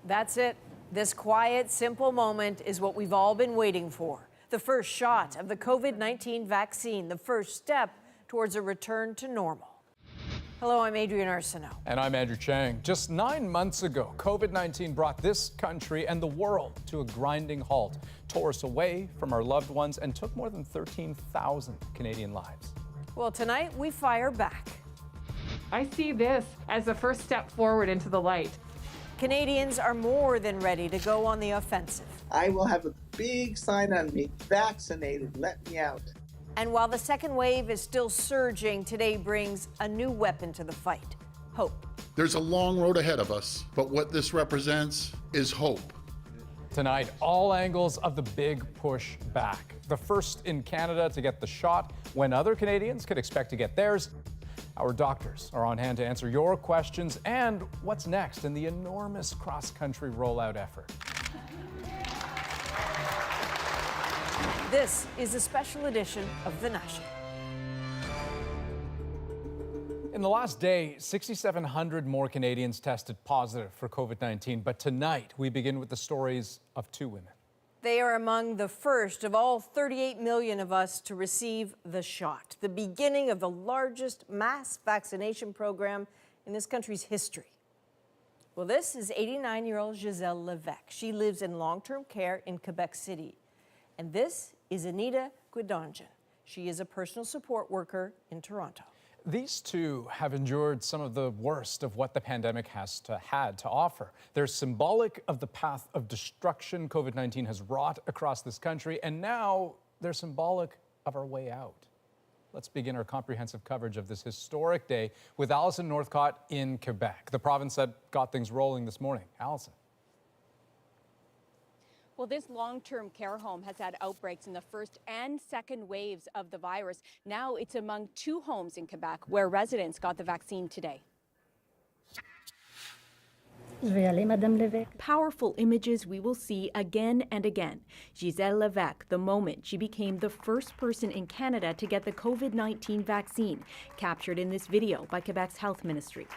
That's it. This quiet, simple moment is what we've all been waiting for. The first shot of the COVID-19 vaccine, the first step towards a return to normal. Hello, I'm Adrienne Arsenault. And I'm Andrew Chang. Just 9 months ago, COVID-19 brought this country and the world to a grinding halt, tore us away from our loved ones, and took more than 13,000 Canadian lives. Well, tonight we fire back. I see this as the first step forward into the light. Canadians are more than ready to go on the offensive. I will have a big sign on me, vaccinated, let me out. And while the second wave is still surging, today brings a new weapon to the fight, hope. There's a long road ahead of us, but what this represents is hope. Tonight, all angles of the big push back. The first in Canada to get the shot, when other Canadians could expect to get theirs. Our doctors are on hand to answer your questions and what's next in the enormous cross-country rollout effort. This is a special edition of The National. In the last day, 6,700 more Canadians tested positive for COVID-19. But tonight, we begin with the stories of two women. They are among the first of all 38 million of us to receive the shot, the beginning of the largest mass vaccination program in this country's history. Well, this is 89-year-old Gisèle Levesque. She lives in long-term care in Quebec City. And this is Anita Guidonjan. She is a personal support worker in Toronto. These two have endured some of the worst of what the pandemic had to offer. They're symbolic of the path of destruction COVID-19 has wrought across this country, and now they're symbolic of our way out. Let's begin our comprehensive coverage of this historic day with Alison Northcott in Quebec, the province that got things rolling this morning. Alison. Well, this long-term care home has had outbreaks in the first and second waves of the virus. Now it's among 2 homes in Quebec where residents got the vaccine today. Really, Madame Levesque? Powerful images we will see again and again. Gisèle Levesque, the moment she became the first person in Canada to get the COVID-19 vaccine, captured in this video by Quebec's health ministry.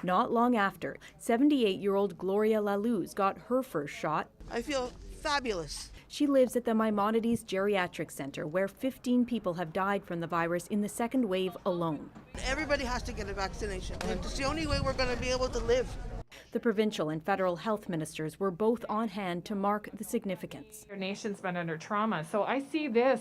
Not long after, 78-year-old Gloria Lalouse got her first shot. I feel fabulous. She lives at the Maimonides Geriatric Center, where 15 people have died from the virus in the second wave alone. Everybody has to get a vaccination. It's the only way we're going to be able to live. The provincial and federal health ministers were both on hand to mark the significance. Our nation's been under trauma, so I see this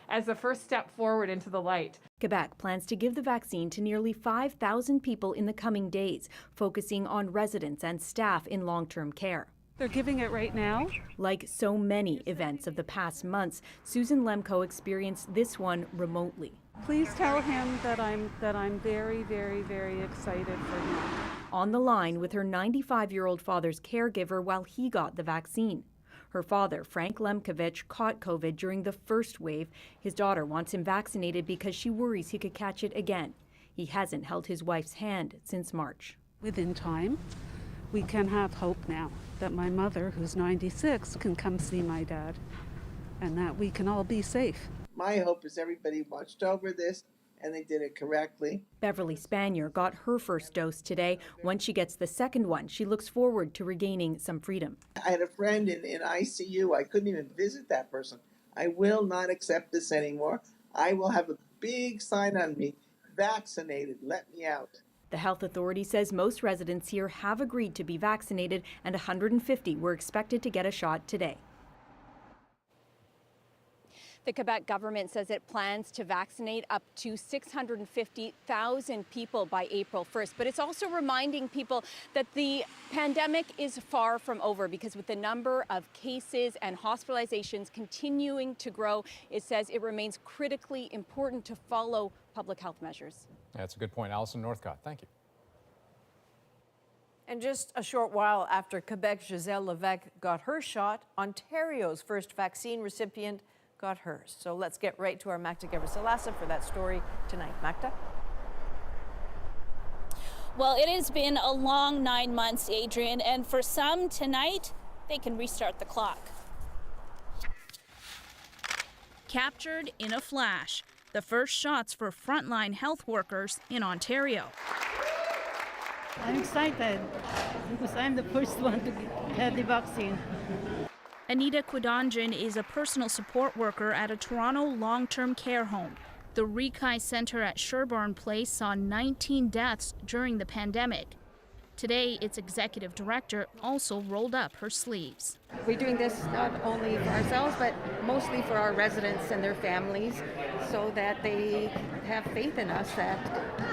as the first step forward into the light. Quebec plans to give the vaccine to nearly 5,000 people in the coming days, focusing on residents and staff in long-term care. They're giving it right now? Like so many events of the past months, Susan Lemko experienced this one remotely. Please tell him that I'm very, very, very excited for him. On the line with her 95-year-old father's caregiver while he got the vaccine. Her father, Frank Lemkovich, caught COVID during the first wave. His daughter wants him vaccinated because she worries he could catch it again. He hasn't held his wife's hand since March. Within time, we can have hope now that my mother, who's 96, can come see my dad and that we can all be safe. My hope is everybody watched over this and they did it correctly. Beverly Spanier got her first dose today. Once she gets the second one, she looks forward to regaining some freedom. I had a friend in ICU. I couldn't even visit that person. I will not accept this anymore. I will have a big sign on me, vaccinated, let me out. The health authority says most residents here have agreed to be vaccinated, and 150 were expected to get a shot today. The Quebec government says it plans to vaccinate up to 650,000 people by April 1st. But it's also reminding people that the pandemic is far from over, because with the number of cases and hospitalizations continuing to grow, it says it remains critically important to follow public health measures. That's a good point. Alison Northcott, thank you. And just a short while after Quebec's Gisèle Levesque got her shot, Ontario's first vaccine recipient got hers. So let's get right to our Magda Gebrselassie for that story tonight. Magda? Well, it has been a long 9 months, Adrienne, and for some tonight, they can restart the clock. Captured in a flash, the first shots for frontline health workers in Ontario. I'm excited because I'm the first one to get the vaccine. Anita Quidonjan is a personal support worker at a Toronto long-term care home. The Rekai Centre at Sherbourne Place saw 19 deaths during the pandemic. Today, its executive director also rolled up her sleeves. We're doing this not only for ourselves, but mostly for our residents and their families, so that they have faith in us that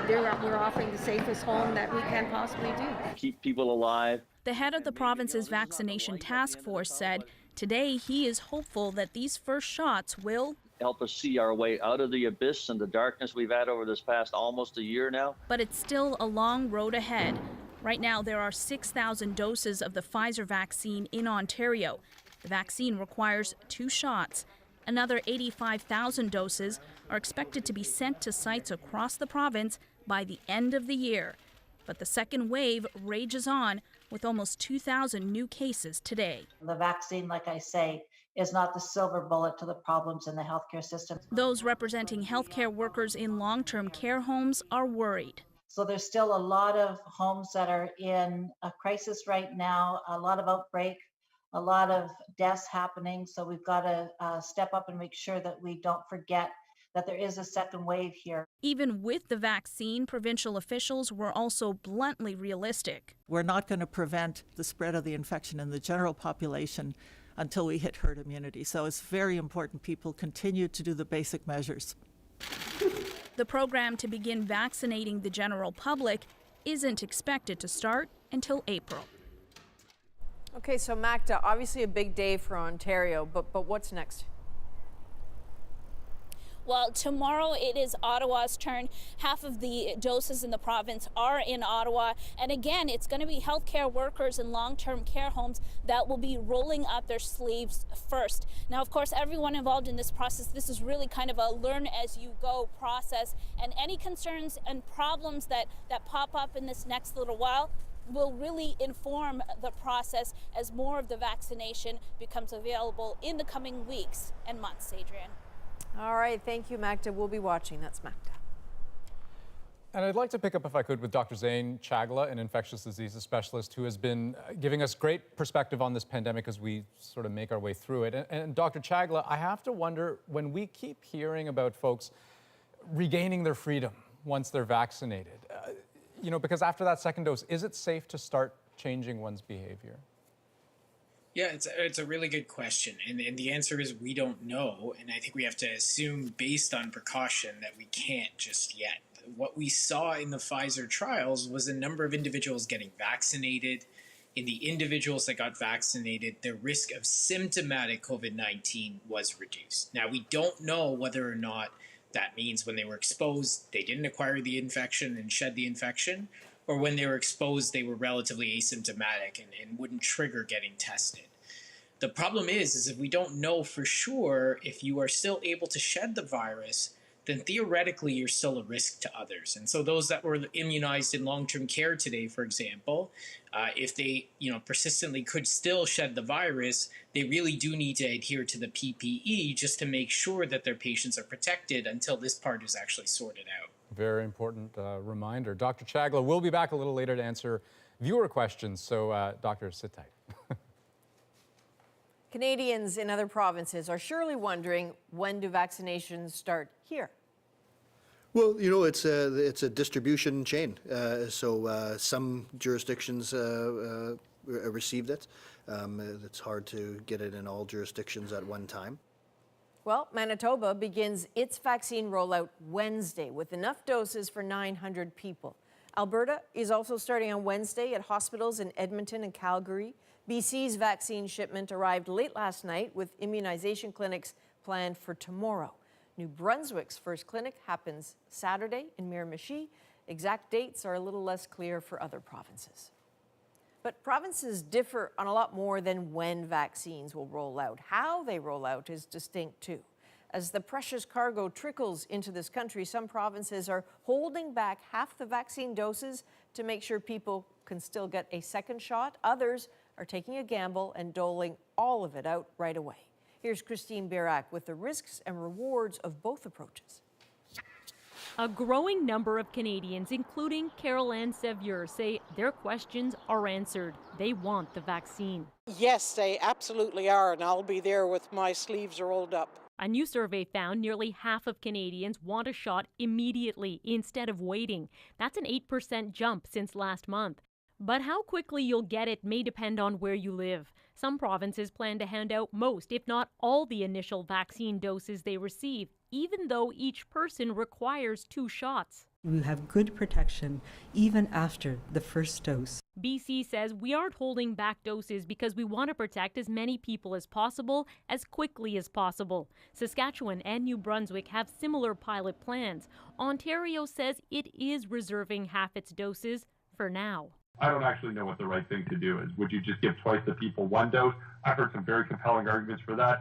we're offering the safest home that we can possibly do. Keep people alive. The head of the province's vaccination task force said today he is hopeful that these first shots will help us see our way out of the abyss and the darkness we've had over this past almost a year now. But it's still a long road ahead. Right now, there are 6,000 doses of the Pfizer vaccine in Ontario. The vaccine requires 2 shots. Another 85,000 doses are expected to be sent to sites across the province by the end of the year. But the second wave rages on with almost 2,000 new cases today. The vaccine, like I say, is not the silver bullet to the problems in the healthcare system. Those representing healthcare workers in long-term care homes are worried. So there's still a lot of homes that are in a crisis right now, a lot of outbreak, a lot of deaths happening. So we've got to step up and make sure that we don't forget that there is a second wave here. Even with the vaccine, provincial officials were also bluntly realistic. We're not going to prevent the spread of the infection in the general population until we hit herd immunity. So it's very important people continue to do the basic measures. The program to begin vaccinating the general public isn't expected to start until April. Okay, so Magda, obviously a big day for Ontario, but what's next? Well, tomorrow it is Ottawa's turn. Half of the doses in the province are in Ottawa. And again, it's going to be healthcare workers in long-term care homes that will be rolling up their sleeves first. Now, of course, everyone involved in this process, this is really kind of a learn-as-you-go process. And any concerns and problems that pop up in this next little while will really inform the process as more of the vaccination becomes available in the coming weeks and months, Adrian. All right, thank you, Magda. We'll be watching. That's Magda. And I'd like to pick up, if I could, with Dr. Zain Chagla, an infectious diseases specialist who has been giving us great perspective on this pandemic as we sort of make our way through it. And Dr. Chagla, I have to wonder, when we keep hearing about folks regaining their freedom once they're vaccinated, because after that second dose, is it safe to start changing one's behavior? Yeah, it's a really good question. And the answer is we don't know. And I think we have to assume, based on precaution, that we can't just yet. What we saw in the Pfizer trials was a number of individuals getting vaccinated. In the individuals that got vaccinated, the risk of symptomatic COVID-19 was reduced. Now, we don't know whether or not that means when they were exposed, they didn't acquire the infection and shed the infection, or when they were exposed, they were relatively asymptomatic and wouldn't trigger getting tested. The problem is if we don't know for sure if you are still able to shed the virus, then theoretically you're still a risk to others. And so those that were immunized in long-term care today, for example, if they persistently could still shed the virus, they really do need to adhere to the PPE just to make sure that their patients are protected until this part is actually sorted out. Very important reminder. Dr. Chagla will be back a little later to answer viewer questions, so doctors, sit tight. Canadians in other provinces are surely wondering, when do vaccinations start here? Well, it's a distribution chain. So some jurisdictions received it. It's hard to get it in all jurisdictions at one time. Well, Manitoba begins its vaccine rollout Wednesday with enough doses for 900 people. Alberta is also starting on Wednesday at hospitals in Edmonton and Calgary. BC's vaccine shipment arrived late last night with immunization clinics planned for tomorrow. New Brunswick's first clinic happens Saturday in Miramichi. Exact dates are a little less clear for other provinces. But provinces differ on a lot more than when vaccines will roll out. How they roll out is distinct too. As the precious cargo trickles into this country, some provinces are holding back half the vaccine doses to make sure people can still get a second shot. Others are taking a gamble and doling all of it out right away. Here's Christine Birac with the risks and rewards of both approaches. A growing number of Canadians, including Carol Ann Sevier, say their questions are answered. They want the vaccine. Yes, they absolutely are, and I'll be there with my sleeves rolled up. A new survey found nearly half of Canadians want a shot immediately instead of waiting. That's an 8% jump since last month. But how quickly you'll get it may depend on where you live. Some provinces plan to hand out most, if not all, the initial vaccine doses they receive, even though each person requires 2 shots. We have good protection even after the first dose. BC says we aren't holding back doses because we want to protect as many people as possible, as quickly as possible. Saskatchewan and New Brunswick have similar pilot plans. Ontario says it is reserving half its doses for now. I don't actually know what the right thing to do is. Would you just give twice the people 1 dose? I've heard some very compelling arguments for that.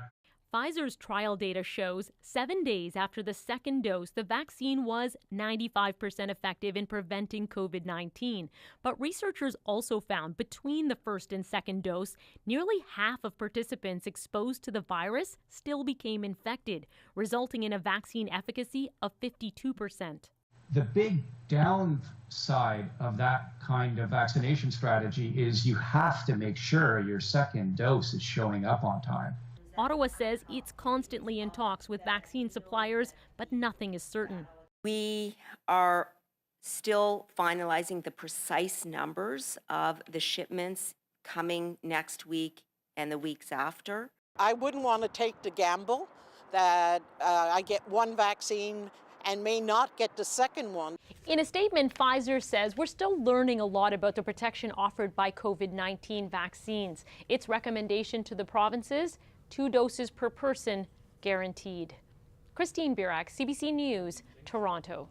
Pfizer's trial data shows 7 days after the second dose, the vaccine was 95% effective in preventing COVID-19. But researchers also found between the first and second dose, nearly half of participants exposed to the virus still became infected, resulting in a vaccine efficacy of 52%. The big downside of that kind of vaccination strategy is you have to make sure your second dose is showing up on time. Ottawa says it's constantly in talks with vaccine suppliers, but nothing is certain. We are still finalizing the precise numbers of the shipments coming next week and the weeks after. I wouldn't want to take the gamble that I get one vaccine and may not get the second one. In a statement, Pfizer says we're still learning a lot about the protection offered by COVID-19 vaccines. Its recommendation to the provinces, 2 doses per person guaranteed. Christine Birak, CBC News, Toronto.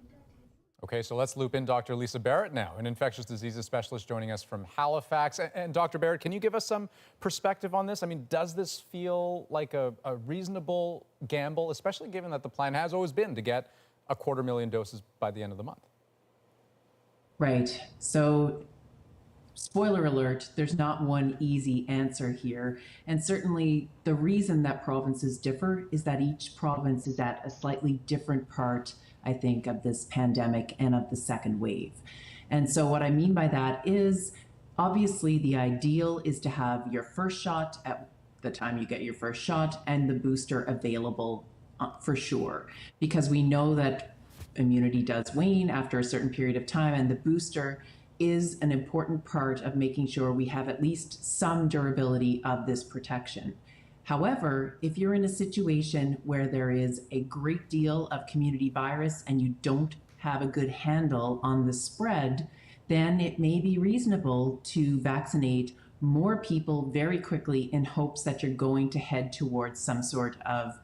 Okay, so let's loop in Dr. Lisa Barrett now, an infectious diseases specialist joining us from Halifax. And Dr. Barrett, can you give us some perspective on this? I mean, does this feel like a reasonable gamble, especially given that the plan has always been to get 250,000 doses by the end of the month? Right. So, spoiler alert, there's not one easy answer here. And certainly the reason that provinces differ is that each province is at a slightly different part, I think, of this pandemic and of the second wave. And so what I mean by that is, obviously the ideal is to have your first shot at the time you get your first shot and the booster available for sure, because we know that immunity does wane after a certain period of time, and the booster is an important part of making sure we have at least some durability of this protection. However, if you're in a situation where there is a great deal of community virus and you don't have a good handle on the spread, then it may be reasonable to vaccinate more people very quickly in hopes that you're going to head towards some sort of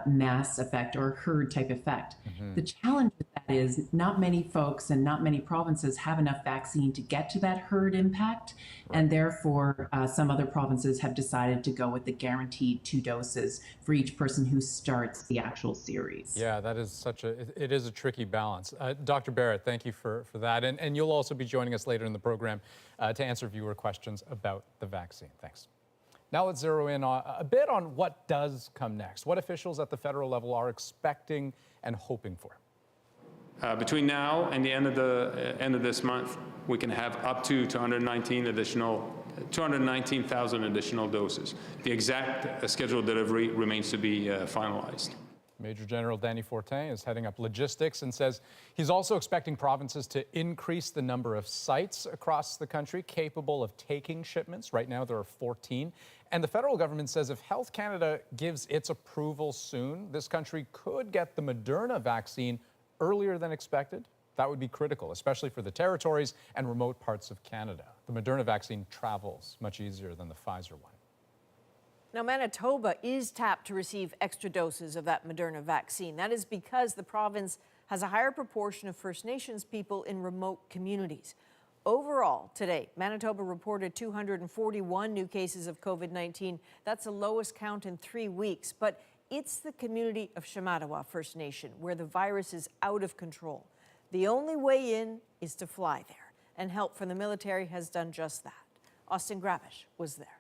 mass effect or herd type effect. The challenge with that is not many folks and not many provinces have enough vaccine to get to that herd impact, and therefore some other provinces have decided to go with the guaranteed 2 doses for each person who starts the actual series. Yeah, that is it is a tricky balance. Dr. Barrett, thank you for that. And you'll also be joining us later in the program to answer viewer questions about the vaccine. Thanks. Now let's zero in a bit on what does come next, what officials at the federal level are expecting and hoping for. Between now and the end of this month, we can have up to 219,000 additional doses. The exact scheduled delivery remains to be finalized. Major General Danny Fortin is heading up logistics and says he's also expecting provinces to increase the number of sites across the country capable of taking shipments. Right now there are 14. And the federal government says if Health Canada gives its approval soon, this country could get the Moderna vaccine earlier than expected. That would be critical, especially for the territories and remote parts of Canada. The Moderna vaccine travels much easier than the Pfizer one. Now, Manitoba is tapped to receive extra doses of that Moderna vaccine. That is because the province has a higher proportion of First Nations people in remote communities. Overall, today, Manitoba reported 241 new cases of COVID-19. That's the lowest count in 3 weeks. But it's the community of Shamattawa First Nation where the virus is out of control. The only way in is to fly there, and help from the military has done just that. Austin Gravish was there.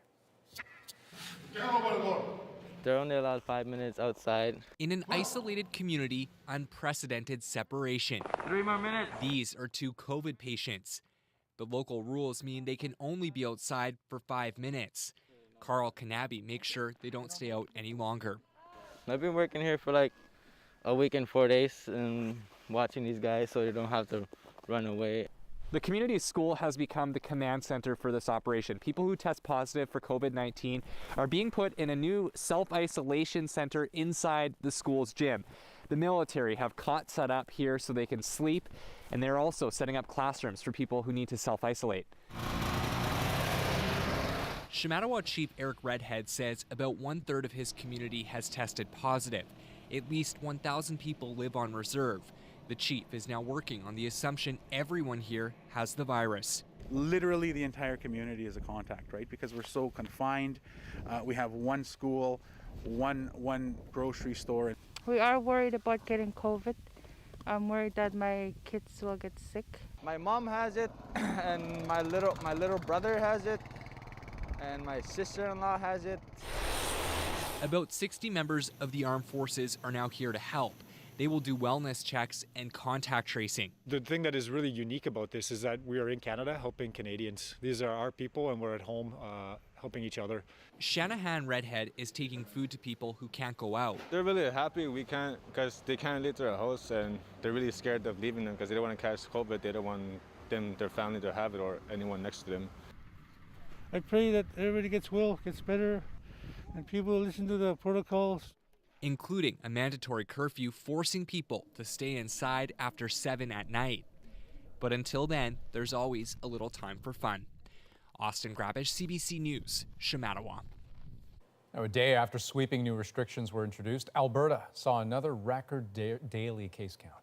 They're only allowed 5 minutes outside. In an isolated community, unprecedented separation. 3 more minutes. These are 2 COVID patients. The local rules mean they can only be outside for 5 minutes. Carl Kanabi makes sure they don't stay out any longer. I've been working here for like a week and 4 days and watching these guys so they don't have to run away. The community school has become the command center for this operation. People who test positive for COVID-19 are being put in a new self-isolation center inside the school's gym. The military have cots set up here so they can sleep, and they're also setting up classrooms for people who need to self-isolate. Shamattawa Chief Eric Redhead says about 1/3 of his community has tested positive. At least 1,000 people live on reserve. The chief is now working on the assumption everyone here has the virus. Literally the entire community is a contact, right? Because we're so confined. We have one school, one grocery store. We are worried about getting COVID. I'm worried that my kids will get sick. My mom has it, and my little brother has it, and my sister-in-law has it. About 60 members of the armed forces are now here to help. They will do wellness checks and contact tracing. The thing that is really unique about this is that we are in Canada helping Canadians. These are our people and we're at home helping each other. Shanahan Redhead is taking food to people who can't go out. They're really happy we can't, because they can't leave their house and they're really scared of leaving them because they don't want to catch COVID. They don't want their family to have it or anyone next to them. I pray that everybody gets well, gets better, and people listen to the protocols. Including a mandatory curfew forcing people to stay inside after 7 at night. But until then, there's always a little time for fun. Austin Grabish, CBC News, Shamattawa. Now, a day after sweeping new restrictions were introduced, Alberta saw another record daily case count.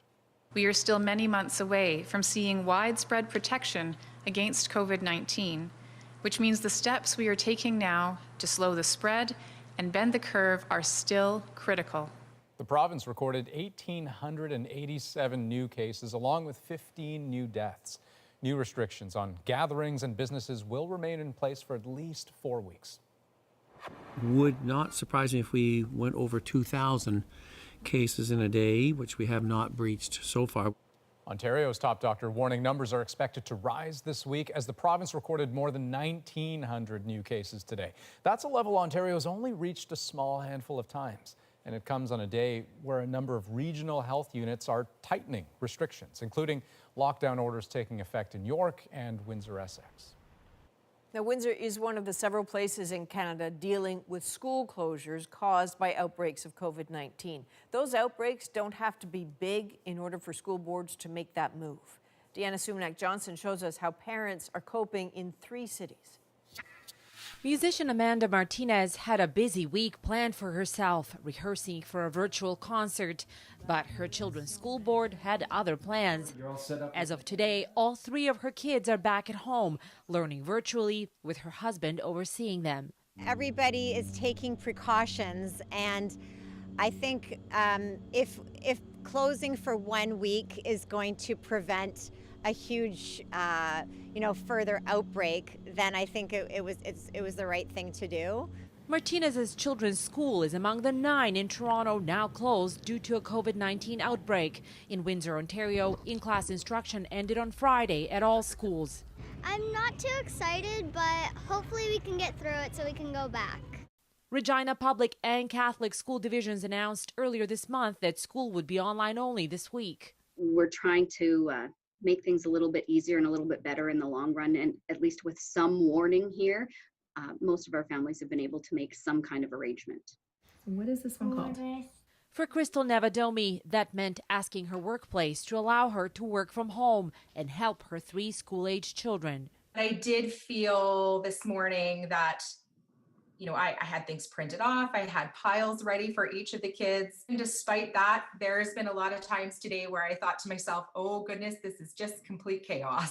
We are still many months away from seeing widespread protection against COVID-19, which means the steps we are taking now to slow the spread and bend the curve are still critical. The province recorded 1,887 new cases, along with 15 new deaths. New restrictions on gatherings and businesses will remain in place for at least 4 weeks. Would not surprise me if we went over 2,000 cases in a day, which we have not breached so far. Ontario's top doctor warning numbers are expected to rise this week as the province recorded more than 1,900 new cases today. That's a level Ontario's only reached a small handful of times. And it comes on a day where a number of regional health units are tightening restrictions, including lockdown orders taking effect in York and Windsor-Essex. Now, Windsor is one of the several places in Canada dealing with school closures caused by outbreaks of COVID-19. Those outbreaks don't have to be big in order for school boards to make that move. Deanna Sumanak-Johnson shows us how parents are coping in 3 cities. Musician Amanda Martinez had a busy week planned for herself, rehearsing for a virtual concert. But her children's school board had other plans. As of today, all 3 of her kids are back at home, learning virtually with her husband overseeing them. Everybody is taking precautions, and I think if closing for 1 week is going to prevent a huge, further outbreak, then I think it was the right thing to do. Martinez's children's school is among the 9 in Toronto now closed due to a COVID-19 outbreak. In Windsor, Ontario, in-class instruction ended on Friday at all schools. I'm not too excited, but hopefully we can get through it so we can go back. Regina Public and Catholic school divisions announced earlier this month that school would be online only this week. We're trying to make things a little bit easier and a little bit better in the long run, and at least with some warning here, most of our families have been able to make some kind of arrangement. What is this one called? For Crystal Nevadomi, that meant asking her workplace to allow her to work from home and help her 3 school-age children. I did feel this morning that I had things printed off. I had piles ready for each of the kids. And despite that, there's been a lot of times today where I thought to myself, oh goodness, this is just complete chaos.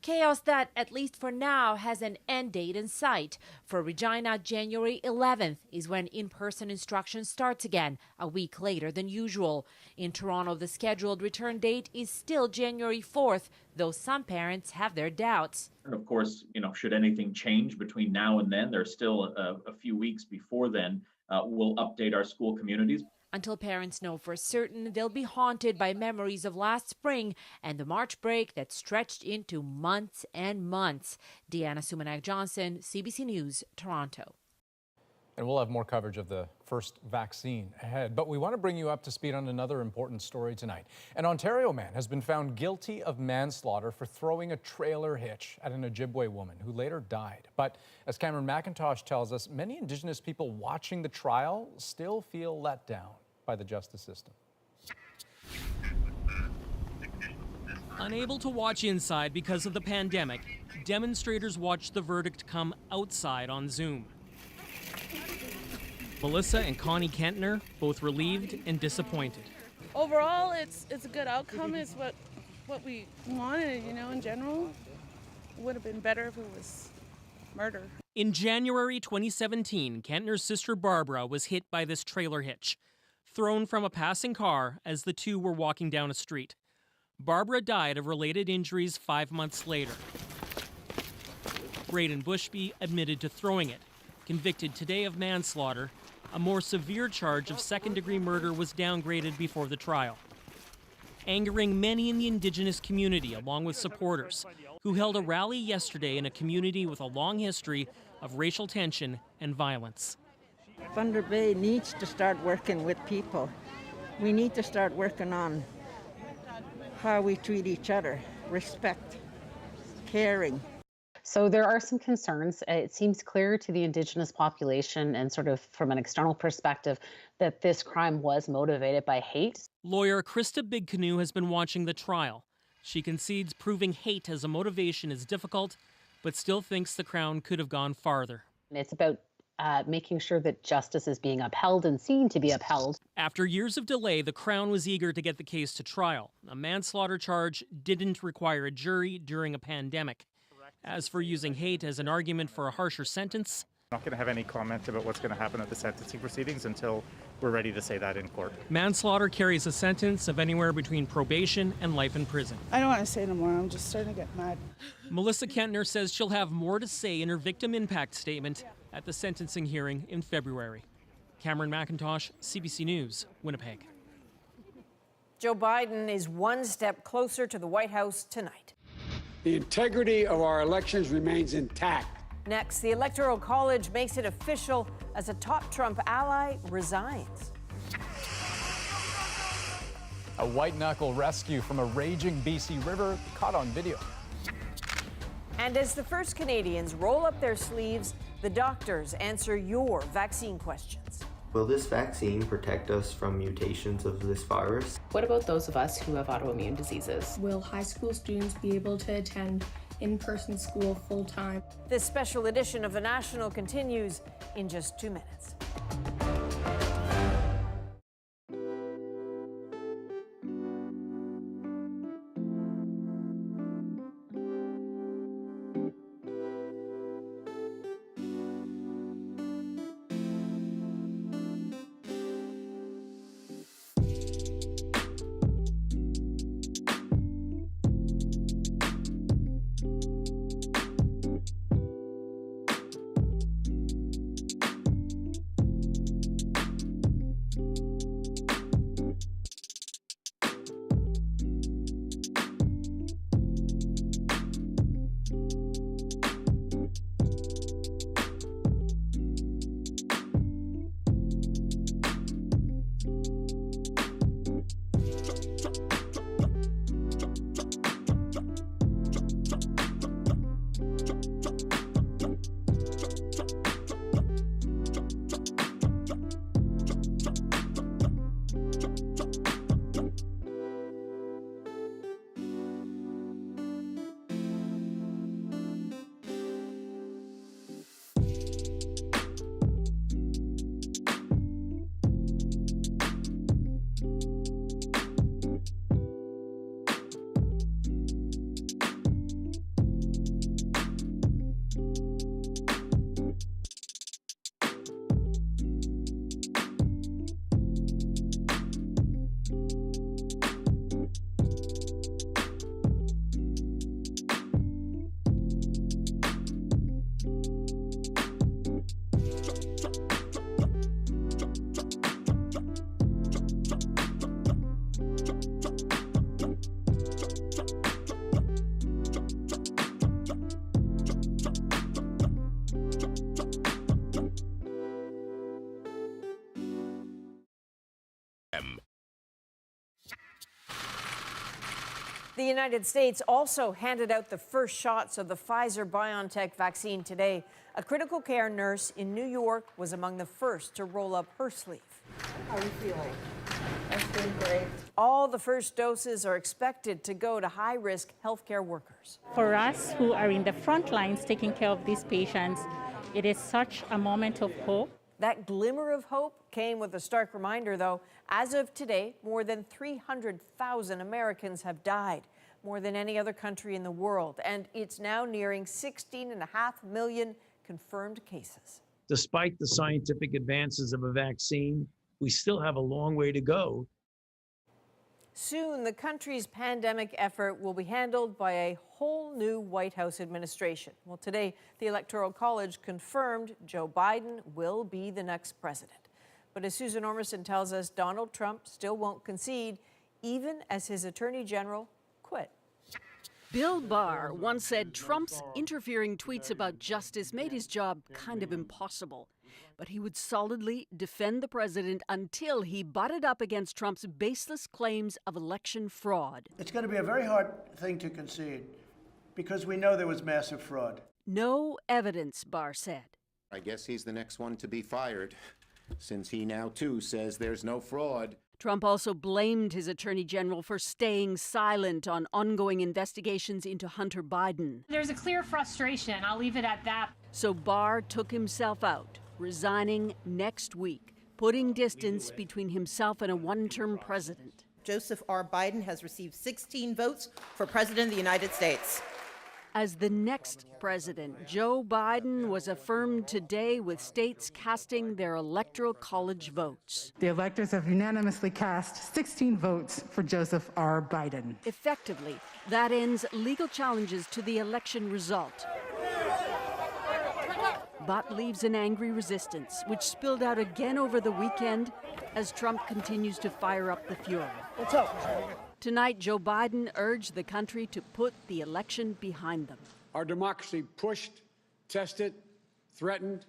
Chaos that, at least for now, has an end date in sight. For Regina, January 11th is when in-person instruction starts again, a week later than usual. In Toronto, the scheduled return date is still January 4th, though some parents have their doubts. And of course, should anything change between now and then, there's still a few weeks before then. we'll update our school communities. Until parents know for certain, they'll be haunted by memories of last spring and the March break that stretched into months and months. Deanna Sumanak-Johnson, CBC News, Toronto. And we'll have more coverage of the first vaccine ahead. But we want to bring you up to speed on another important story tonight. An Ontario man has been found guilty of manslaughter for throwing a trailer hitch at an Ojibwe woman who later died. But as Cameron McIntosh tells us, many Indigenous people watching the trial still feel let down by the justice system. Unable to watch inside because of the pandemic, demonstrators watched the verdict come outside on Zoom. Melissa and Connie Kentner, both relieved and disappointed. Overall, it's a good outcome. It's what we wanted, in general. It would have been better if it was murder. In January 2017, Kentner's sister Barbara was hit by this trailer hitch, thrown from a passing car as the two were walking down a street. Barbara died of related injuries 5 months later. Braden Bushby admitted to throwing it. Convicted today of manslaughter, a more severe charge of second-degree murder was downgraded before the trial, angering many in the Indigenous community, along with supporters, who held a rally yesterday in a community with a long history of racial tension and violence. Thunder Bay needs to start working with people. We need to start working on how we treat each other, respect, caring. So there are some concerns. It seems clear to the Indigenous population and sort of from an external perspective that this crime was motivated by hate. Lawyer Krista Bigcanoe has been watching the trial. She concedes proving hate as a motivation is difficult, but still thinks the Crown could have gone farther. It's about making sure that justice is being upheld and seen to be upheld. After years of delay, the Crown was eager to get the case to trial. A manslaughter charge didn't require a jury during a pandemic. As for using hate as an argument for a harsher sentence, I'm not going to have any comment about what's going to happen at the sentencing proceedings until we're ready to say that in court. Manslaughter carries a sentence of anywhere between probation and life in prison. I don't want to say no more. I'm just starting to get mad. Melissa Kentner says she'll have more to say in her victim impact statement at the sentencing hearing in February. Cameron McIntosh, CBC News, Winnipeg. Joe Biden is one step closer to the White House tonight. The integrity of our elections remains intact. Next, the Electoral College makes it official as a top Trump ally resigns. A white-knuckle rescue from a raging BC river caught on video. And as the first Canadians roll up their sleeves, the doctors answer your vaccine questions. Will this vaccine protect us from mutations of this virus? What about those of us who have autoimmune diseases? Will high school students be able to attend in-person school full-time? This special edition of The National continues in just 2 minutes. The United States also handed out the first shots of the Pfizer-BioNTech vaccine today. A critical care nurse in New York was among the first to roll up her sleeve. How are you feeling? I'm feeling great. All the first doses are expected to go to high-risk healthcare workers. For us who are in the front lines taking care of these patients, it is such a moment of hope. That glimmer of hope came with a stark reminder, though. As of today, more than 300,000 Americans have died, more than any other country in the world, and it's now nearing 16.5 million confirmed cases. Despite the scientific advances of a vaccine, we still have a long way to go. Soon, the country's pandemic effort will be handled by a whole new White House administration. Well, today, the Electoral College confirmed Joe Biden will be the next president. But as Susan Ormiston tells us, Donald Trump still won't concede, even as his attorney general quit. Bill Barr once said Trump's interfering tweets about justice made his job kind of impossible. But he would solidly defend the president until he butted up against Trump's baseless claims of election fraud. It's going to be a very hard thing to concede because we know there was massive fraud. No evidence, Barr said. I guess he's the next one to be fired, since he now, too, says there's no fraud. Trump also blamed his attorney general for staying silent on ongoing investigations into Hunter Biden. There's a clear frustration. I'll leave it at that. So Barr took himself out, resigning next week, putting distance between himself and a one-term president. Joseph R. Biden has received 16 votes for President of the United States. As the next president, Joe Biden was affirmed today with states casting their electoral college votes. The electors have unanimously cast 16 votes for Joseph R. Biden. Effectively, that ends legal challenges to the election result, but leaves an angry resistance, which spilled out again over the weekend as Trump continues to fire up the fury. What's up? Tonight, Joe Biden urged the country to put the election behind them. Our democracy pushed, tested, threatened,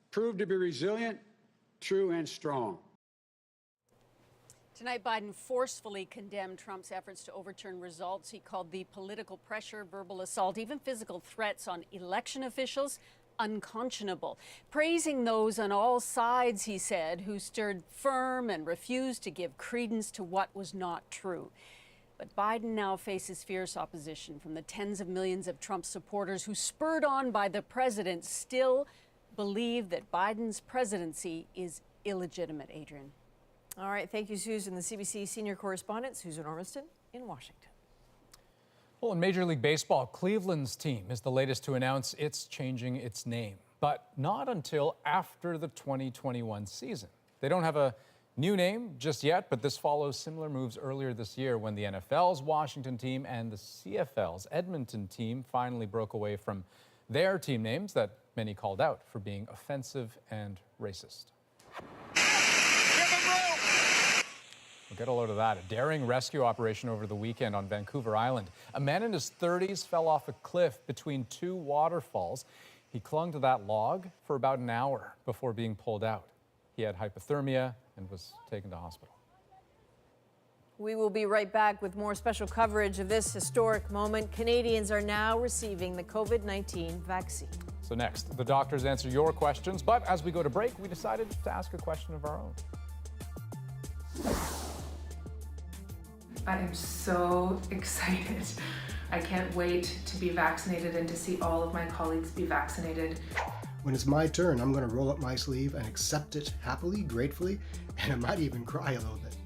proved to be resilient, true, and strong. Tonight, Biden forcefully condemned Trump's efforts to overturn results. He called the political pressure, verbal assault, even physical threats on election officials unconscionable, praising those on all sides, he said, who stood firm and refused to give credence to what was not true. But Biden now faces fierce opposition from the tens of millions of Trump supporters who, spurred on by the president, still believe that Biden's presidency is illegitimate. Adrian. All right, thank you, Susan. The CBC senior correspondent, Susan Ormiston, in Washington. Well, in Major League Baseball, Cleveland's team is the latest to announce it's changing its name, but not until after the 2021 season. They don't have a new name just yet, but this follows similar moves earlier this year when the NFL's Washington team and the CFL's Edmonton team finally broke away from their team names that many called out for being offensive and racist. We'll get a load of that. A daring rescue operation over the weekend on Vancouver Island. A man in his 30s fell off a cliff between two waterfalls. He clung to that log for about an hour before being pulled out. He had hypothermia and was taken to hospital. We will be right back with more special coverage of this historic moment. Canadians are now receiving the COVID-19 vaccine. So next, the doctors answer your questions, but as we go to break, we decided to ask a question of our own. I am so excited. I can't wait to be vaccinated and to see all of my colleagues be vaccinated. When it's my turn, I'm going to roll up my sleeve and accept it happily, gratefully, and I might even cry a little bit.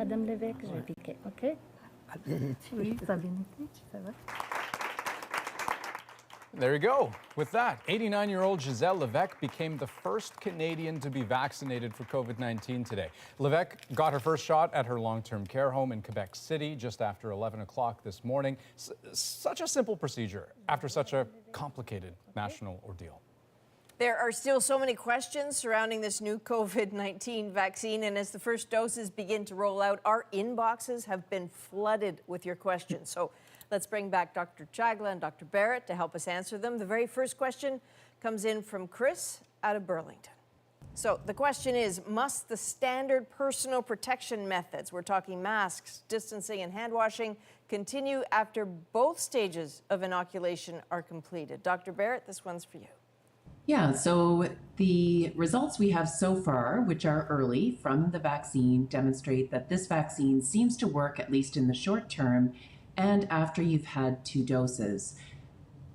Madame Lévesque, je vais piquer, OK? Oui, ça vient ici, ça va? There you go. With that, 89-year-old Giselle Lévesque became the first Canadian to be vaccinated for COVID-19 today. Lévesque got her first shot at her long-term care home in Quebec City just after 11 o'clock this morning. Such a simple procedure after such a complicated national ordeal. There are still so many questions surrounding this new COVID-19 vaccine, and as the first doses begin to roll out, our inboxes have been flooded with your questions. So let's bring back Dr. Chagla and Dr. Barrett to help us answer them. The very first question comes in from Chris out of Burlington. So the question is, must the standard personal protection methods, we're talking masks, distancing, and hand washing, continue after both stages of inoculation are completed? Dr. Barrett, this one's for you. Yeah, so the results we have so far, which are early from the vaccine, demonstrate that this vaccine seems to work, at least in the short term, and after you've had 2 doses.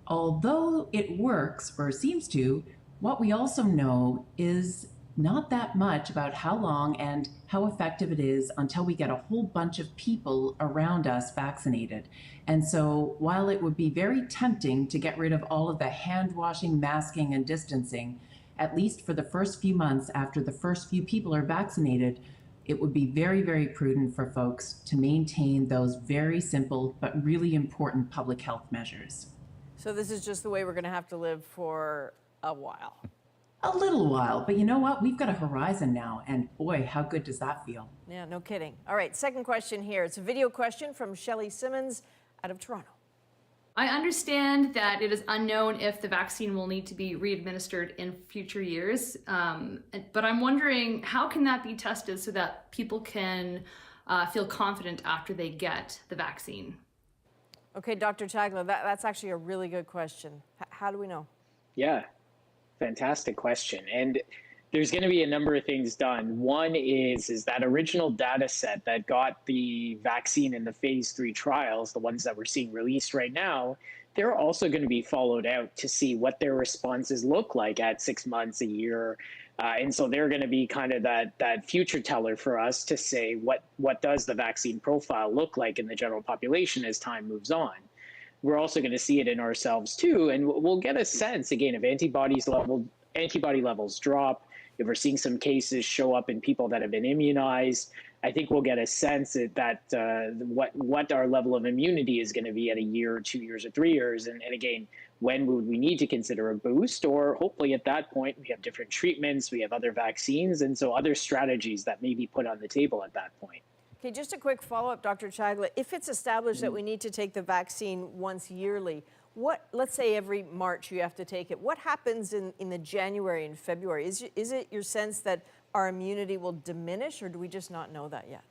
Although it works, or seems to, what we also know is not that much about how long and how effective it is until we get a whole bunch of people around us vaccinated. And so while it would be very tempting to get rid of all of the hand washing, masking, and distancing, at least for the first few months after the first few people are vaccinated, it would be very, very prudent for folks to maintain those very simple but really important public health measures. So this is just the way we're going to have to live for a while. A little while, but you know what? We've got a horizon now, and boy, how good does that feel? Yeah, no kidding. All right, second question here. It's a video question from Shelley Simmons out of Toronto. I understand that it is unknown if the vaccine will need to be re-administered in future years, but I'm wondering, how can that be tested so that people can feel confident after they get the vaccine? Okay, Dr. Chagla, that's actually a really good question. How do we know? Yeah, fantastic question. And there's going to be a number of things done. One is that original data set that got the vaccine in the phase 3 trials, the ones that we're seeing released right now, they're also going to be followed out to see what their responses look like at 6 months, a year. And so they're going to be kind of that future teller for us to say what does the vaccine profile look like in the general population as time moves on. We're also going to see it in ourselves too, and we'll get a sense again if antibody levels drop, if we're seeing some cases show up in people that have been immunized. I think we'll get a sense that what our level of immunity is going to be at a year, or 2 years, or 3 years, and again, when would we need to consider a boost, or hopefully at that point we have different treatments, we have other vaccines, and so other strategies that may be put on the table at that point. Okay, just a quick follow-up, Dr. Chagla. If it's established that we need to take the vaccine once yearly, let's say every March you have to take it, what happens in the January and February? Is it your sense that our immunity will diminish, or do we just not know that yet?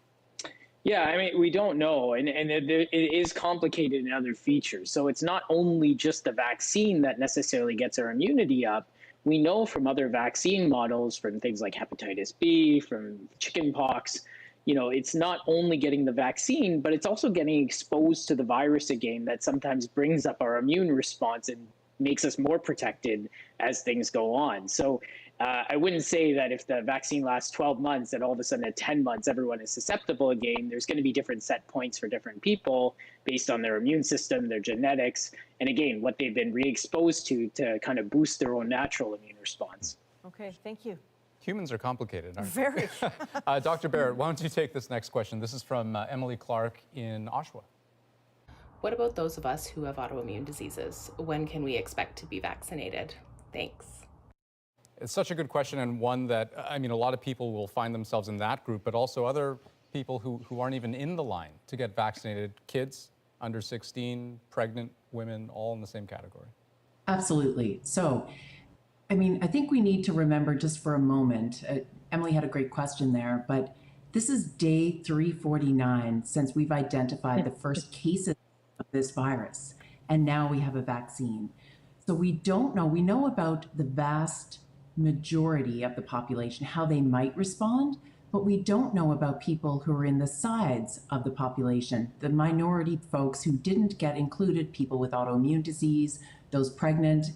Yeah, I mean, we don't know, and it is complicated in other features. So it's not only just the vaccine that necessarily gets our immunity up. We know from other vaccine models, from things like hepatitis B, from chickenpox, it's not only getting the vaccine, but it's also getting exposed to the virus again that sometimes brings up our immune response and makes us more protected as things go on. So I wouldn't say that if the vaccine lasts 12 months, that all of a sudden at 10 months, everyone is susceptible again. There's going to be different set points for different people based on their immune system, their genetics, and again, what they've been re-exposed to kind of boost their own natural immune response. Okay, thank you. Humans are complicated, aren't they? Very. Dr. Barrett, why don't you take this next question? This is from Emily Clark in Oshawa. What about those of us who have autoimmune diseases? When can we expect to be vaccinated? Thanks. It's such a good question, and one that, a lot of people will find themselves in that group, but also other people who aren't even in the line to get vaccinated. Kids, under 16, pregnant women, all in the same category. Absolutely. So, I think we need to remember just for a moment, Emily had a great question there, but this is day 349 since we've identified the first cases of this virus, and now we have a vaccine. So we don't know. We know about the vast majority of the population, how they might respond, but we don't know about people who are in the sides of the population, the minority folks who didn't get included, people with autoimmune disease, those pregnant,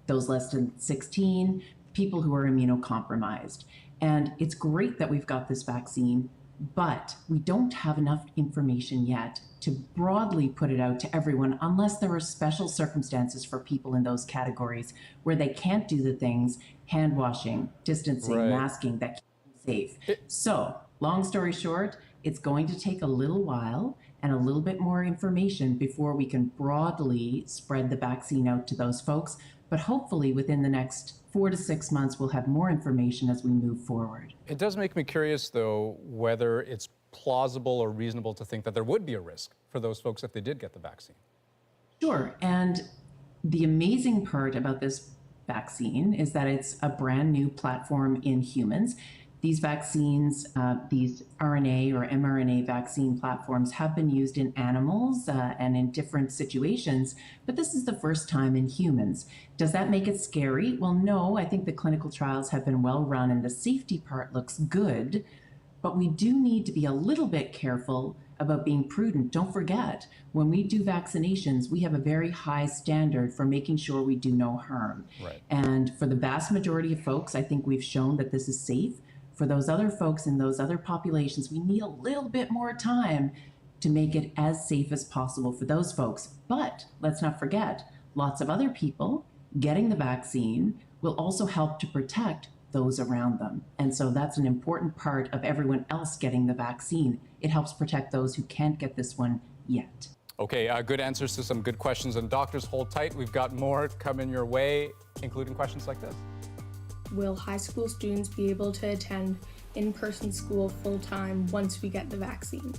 those less than 16, people who are immunocompromised. And it's great that we've got this vaccine, but we don't have enough information yet to broadly put it out to everyone unless there are special circumstances for people in those categories where they can't do the things, hand washing, distancing, masking, that keep them safe. So, long story short, it's going to take a little while and a little bit more information before we can broadly spread the vaccine out to those folks. But hopefully within the next 4 to 6 months, we'll have more information as we move forward. It does make me curious, though, whether it's plausible or reasonable to think that there would be a risk for those folks if they did get the vaccine. Sure. And the amazing part about this vaccine is that it's a brand new platform in humans. These vaccines, these RNA or mRNA vaccine platforms have been used in animals and in different situations, but this is the first time in humans. Does that make it scary? Well, no, I think the clinical trials have been well run and the safety part looks good, but we do need to be a little bit careful about being prudent. Don't forget, when we do vaccinations, we have a very high standard for making sure we do no harm. Right. And for the vast majority of folks, I think we've shown that this is safe. For those other folks in those other populations, we need a little bit more time to make it as safe as possible for those folks. But let's not forget, lots of other people getting the vaccine will also help to protect those around them. And so that's an important part of everyone else getting the vaccine. It helps protect those who can't get this one yet. Okay, good answers to some good questions. And doctors, hold tight. We've got more coming your way, including questions like this. Will high school students be able to attend in-person school full-time once we get the vaccine?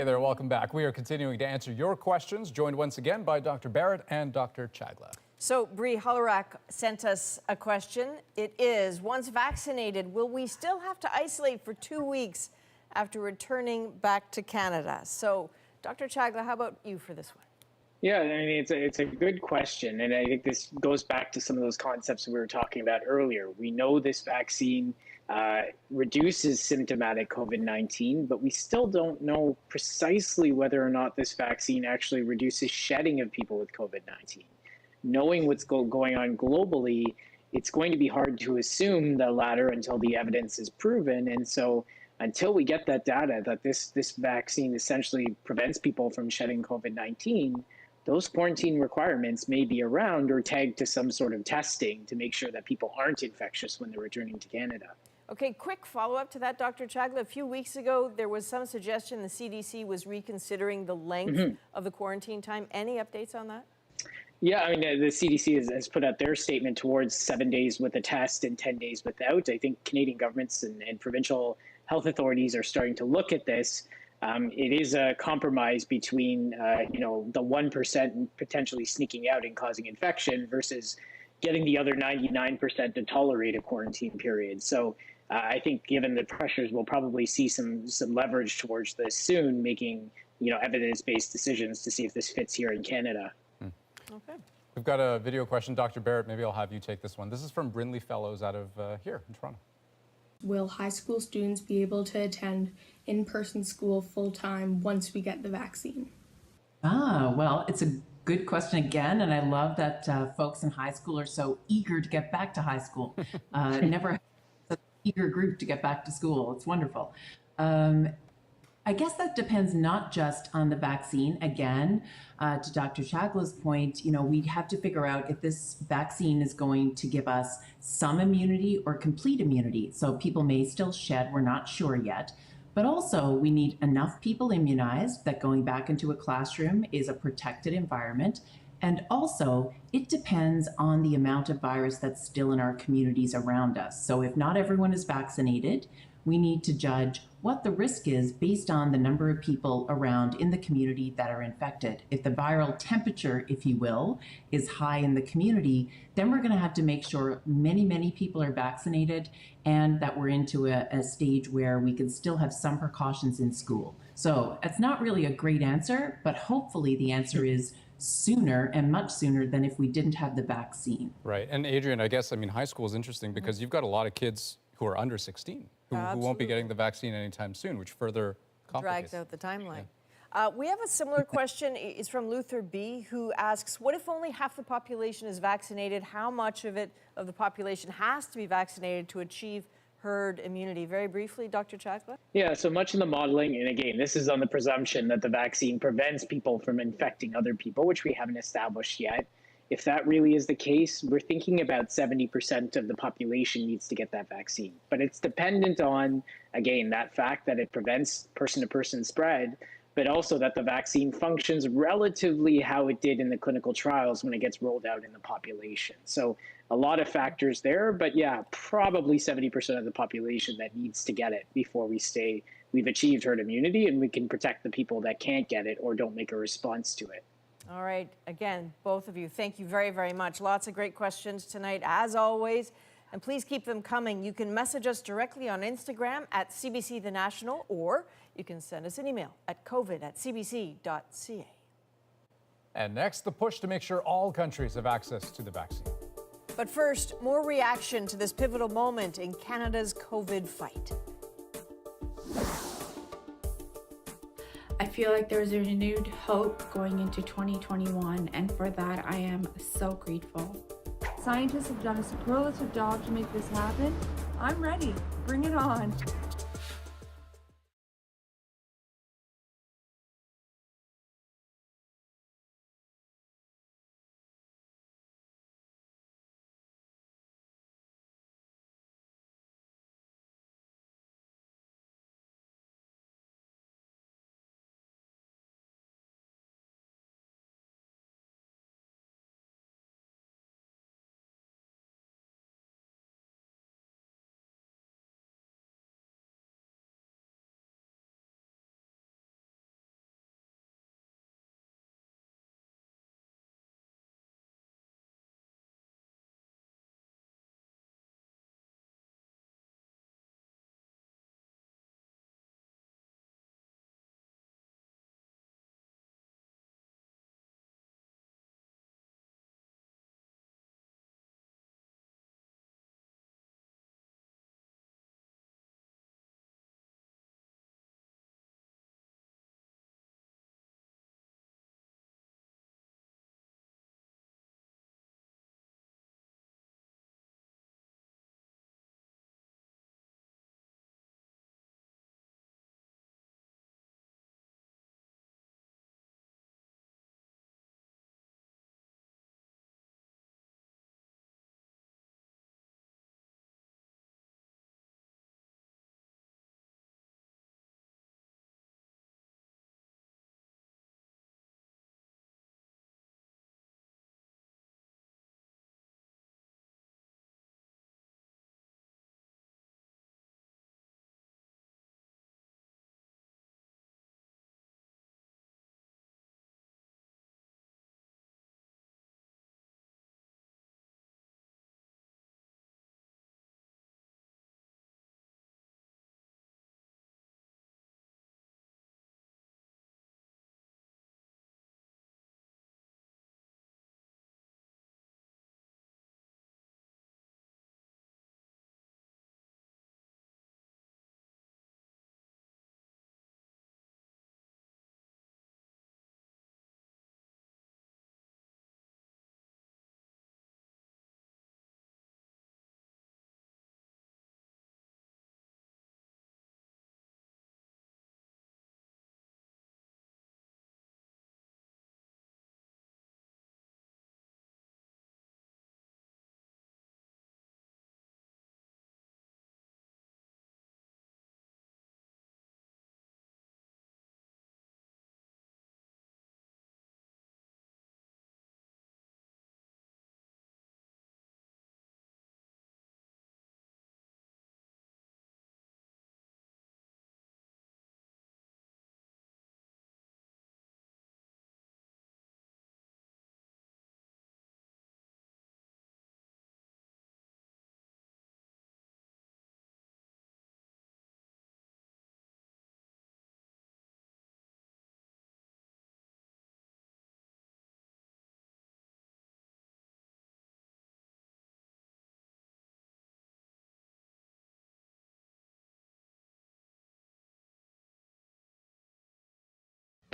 there, welcome back. We are continuing to answer your questions, joined once again by Dr. Barrett and Dr. Chagla. So Bree Hollerack sent us a question. It is, once vaccinated, will we still have to isolate for 2 weeks after returning back to Canada? So Dr. Chagla, how about you for this one? Yeah, I mean, it's a good question. And I think this goes back to some of those concepts we were talking about earlier. We know this vaccine reduces symptomatic COVID-19, but we still don't know precisely whether or not this vaccine actually reduces shedding of people with COVID-19. Knowing what's going on globally, it's going to be hard to assume the latter until the evidence is proven. And so until we get that data that this vaccine essentially prevents people from shedding COVID-19, those quarantine requirements may be around or tagged to some sort of testing to make sure that people aren't infectious when they're returning to Canada. Okay, quick follow-up to that, Dr. Chagla. A few weeks ago, there was some suggestion the CDC was reconsidering the length of the quarantine time. Any updates on that? Yeah, I mean, the CDC has put out their statement towards 7 days with a test and 10 days without. I think Canadian governments and provincial health authorities are starting to look at this. It is a compromise between, the 1% potentially sneaking out and causing infection versus getting the other 99% to tolerate a quarantine period. So I think given the pressures, we'll probably see some leverage towards this soon, making, evidence-based decisions to see if this fits here in Canada. Okay. We've got a video question. Dr. Barrett, maybe I'll have you take this one. This is from Brindley Fellows out of here in Toronto. Will high school students be able to attend in-person school full-time once we get the vaccine? Well, it's a good question again, and I love that folks in high school are so eager to get back to high school. Never had such an eager group to get back to school. It's wonderful. I guess that depends not just on the vaccine. Again, to Dr. Chagla's point, we'd have to figure out if this vaccine is going to give us some immunity or complete immunity. So people may still shed, we're not sure yet. But also we need enough people immunized that going back into a classroom is a protected environment. And also it depends on the amount of virus that's still in our communities around us. So if not everyone is vaccinated, we need to judge what the risk is based on the number of people around in the community that are infected. If the viral temperature, if you will, is high in the community, then we're going to have to make sure many people are vaccinated and that we're into a stage where we can still have some precautions in school. So it's not really a great answer, but hopefully the answer is sooner and much sooner than if we didn't have the vaccine. Right. And Adrian, I guess, high school is interesting because you've got a lot of kids who are under 16 who won't be getting the vaccine anytime soon, which further complicates. Drags out the timeline. Yeah. We have a similar question. It's from Luther B., who asks, what if only half the population is vaccinated? How much of the population has to be vaccinated to achieve herd immunity? Very briefly, Dr. Chagla? Yeah, so much of the modeling, and again, this is on the presumption that the vaccine prevents people from infecting other people, which we haven't established yet. If that really is the case, we're thinking about 70% of the population needs to get that vaccine. But it's dependent on, again, that fact that it prevents person-to-person spread, but also that the vaccine functions relatively how it did in the clinical trials when it gets rolled out in the population. So a lot of factors there, but yeah, probably 70% of the population that needs to get it before we've achieved herd immunity and we can protect the people that can't get it or don't make a response to it. All right. Again, both of you, thank you very, very much. Lots of great questions tonight, as always. And please keep them coming. You can message us directly on Instagram at CBC The National, or you can send us an email at covid@cbc.ca. And next, the push to make sure all countries have access to the vaccine. But first, more reaction to this pivotal moment in Canada's COVID fight. I feel like there's a renewed hope going into 2021, and for that I am so grateful. Scientists have done a superlative job to make this happen. I'm ready. Bring it on.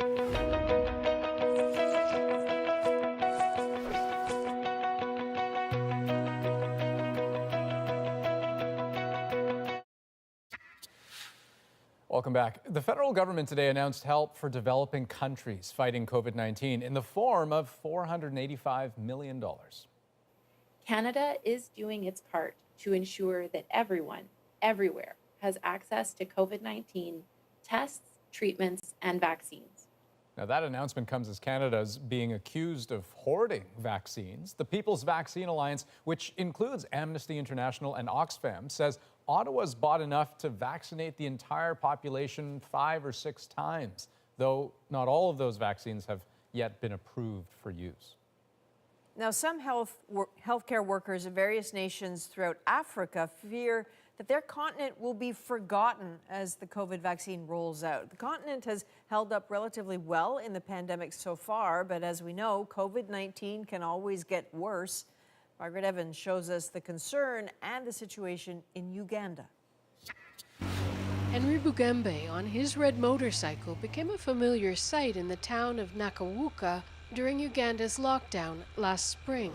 Welcome back. The federal government today announced help for developing countries fighting COVID-19 in the form of $485 million. Canada is doing its part to ensure that everyone, everywhere, has access to COVID-19 tests, treatments, and vaccines. Now, that announcement comes as Canada's being accused of hoarding vaccines. The People's Vaccine Alliance, which includes Amnesty International and Oxfam, says Ottawa's bought enough to vaccinate the entire population 5 or 6 times, though not all of those vaccines have yet been approved for use. Now, some healthcare workers in various nations throughout Africa fear that their continent will be forgotten as the COVID vaccine rolls out. The continent has held up relatively well in the pandemic so far, but as we know, COVID-19 can always get worse. Margaret Evans shows us the concern and the situation in Uganda. Henry Bugembe on his red motorcycle became a familiar sight in the town of Nakawuka during Uganda's lockdown last spring.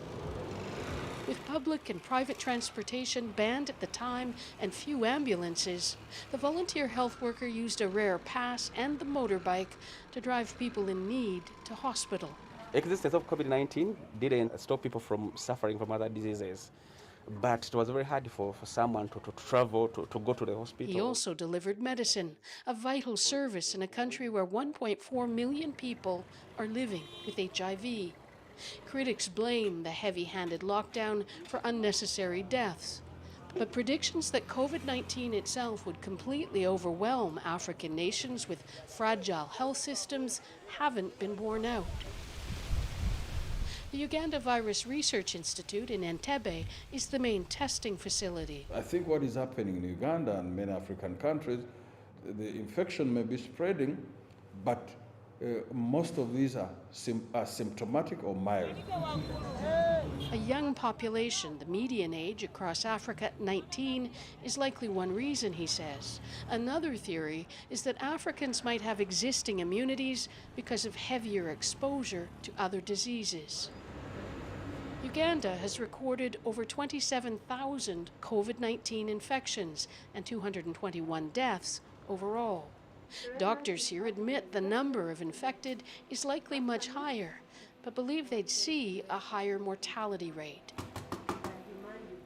With public and private transportation banned at the time and few ambulances, the volunteer health worker used a rare pass and the motorbike to drive people in need to hospital. Existence of COVID-19 didn't stop people from suffering from other diseases, but it was very hard for someone to travel, to go to the hospital. He also delivered medicine, a vital service in a country where 1.4 million people are living with HIV. Critics blame the heavy-handed lockdown for unnecessary deaths. But predictions that COVID-19 itself would completely overwhelm African nations with fragile health systems haven't been borne out. The Uganda Virus Research Institute in Entebbe is the main testing facility. I think what is happening in Uganda and many African countries, the infection may be spreading, but most of these are symptomatic or mild. A young population, the median age across Africa, 19, is likely one reason, he says. Another theory is that Africans might have existing immunities because of heavier exposure to other diseases. Uganda has recorded over 27,000 COVID-19 infections and 221 deaths overall. Doctors here admit the number of infected is likely much higher, but believe they'd see a higher mortality rate.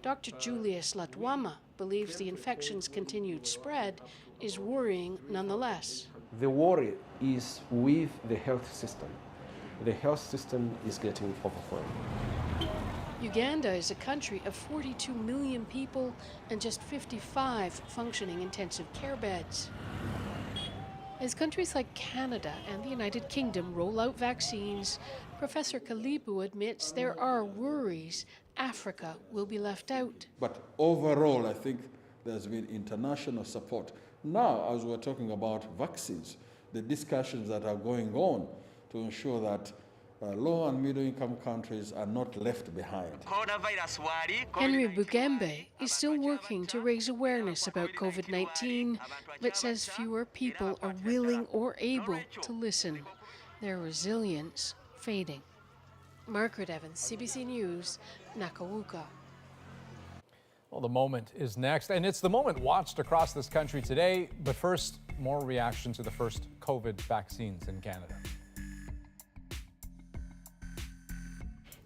Dr. Julius Latwama believes the infection's continued spread is worrying nonetheless. The worry is with the health system. The health system is getting overwhelmed. Uganda is a country of 42 million people and just 55 functioning intensive care beds. As countries like Canada and the United Kingdom roll out vaccines, Professor Kalibu admits there are worries Africa will be left out. But overall, I think there's been international support. Now, as we're talking about vaccines, the discussions that are going on to ensure that low and middle-income countries are not left behind. Henry Bugembe is still working to raise awareness about COVID-19, but says fewer people are willing or able to listen. Their resilience fading. Margaret Evans, CBC News, Nakawuka. Well, the moment is next, and it's the moment watched across this country today. But first, more reaction to the first COVID vaccines in Canada.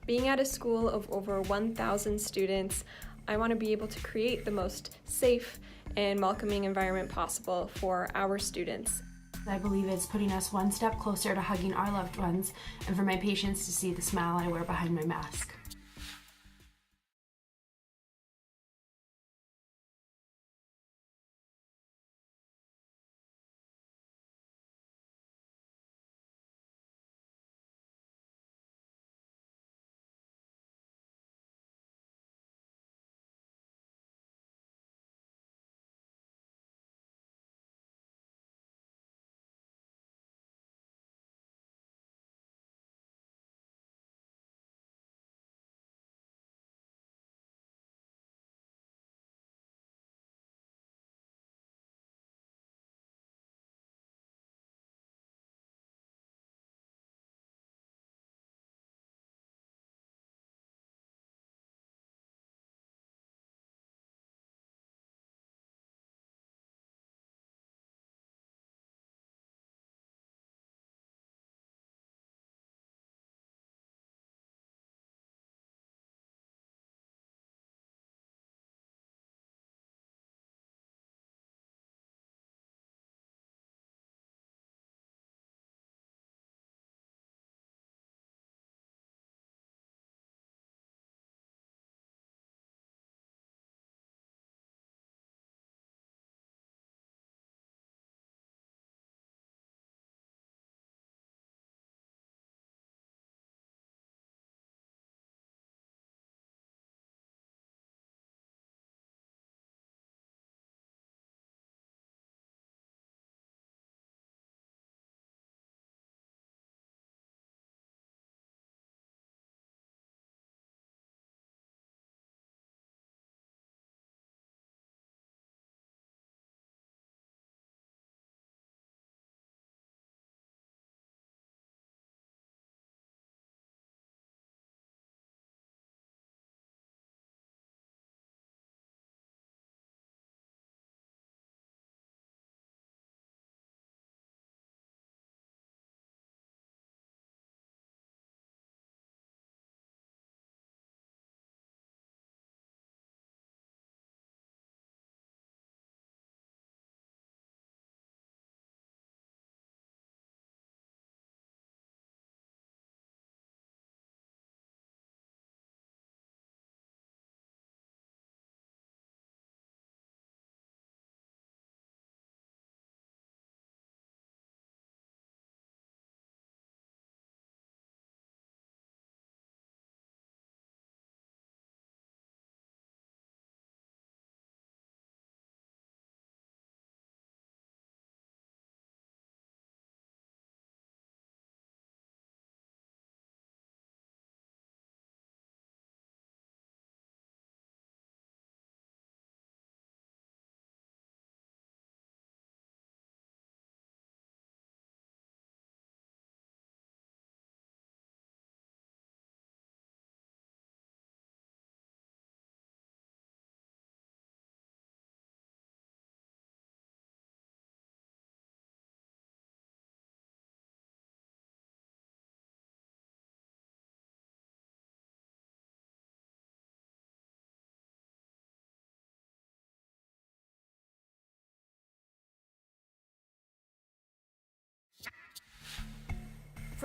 Being at a school of over 1,000 students, I want to be able to create the most safe and welcoming environment possible for our students. I believe it's putting us one step closer to hugging our loved ones and for my patients to see the smile I wear behind my mask.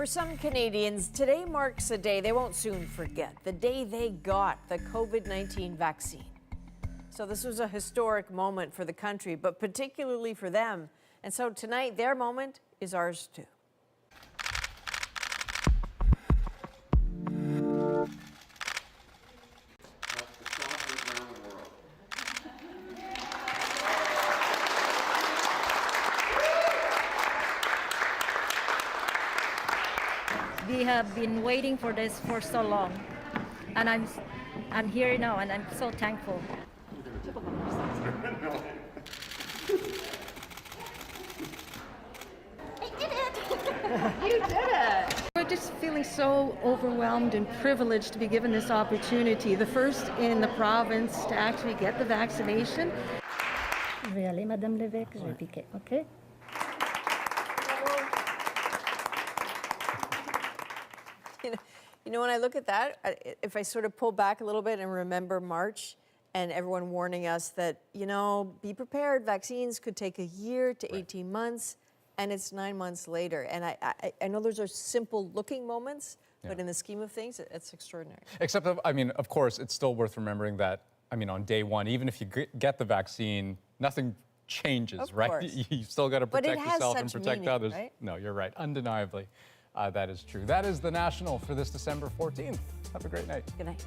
For some Canadians, today marks a day they won't soon forget, the day they got the COVID-19 vaccine. So this was a historic moment for the country, but particularly for them. And so tonight, their moment is ours too. We have been waiting for this for so long, and I'm here now, and I'm so thankful. You did it! We're just feeling so overwhelmed and privileged to be given this opportunity, the first in the province to actually get the vaccination. Je vais aller, Madame Lévesque, je vais piquer, OK? You know, when I look at that, if I sort of pull back a little bit and remember March and everyone warning us that, you know, be prepared, vaccines could take a year to 18 months, and it's 9 months later. And I know those are simple looking moments, but in the scheme of things, it's extraordinary. Except, I mean, of course, it's still worth remembering that, I mean, on day one, even if you get the vaccine, nothing changes, right? You've still got to protect yourself and protect others. Right? No, you're right, undeniably. That is true. That is The National for this December 14th. Have a great night. Good night.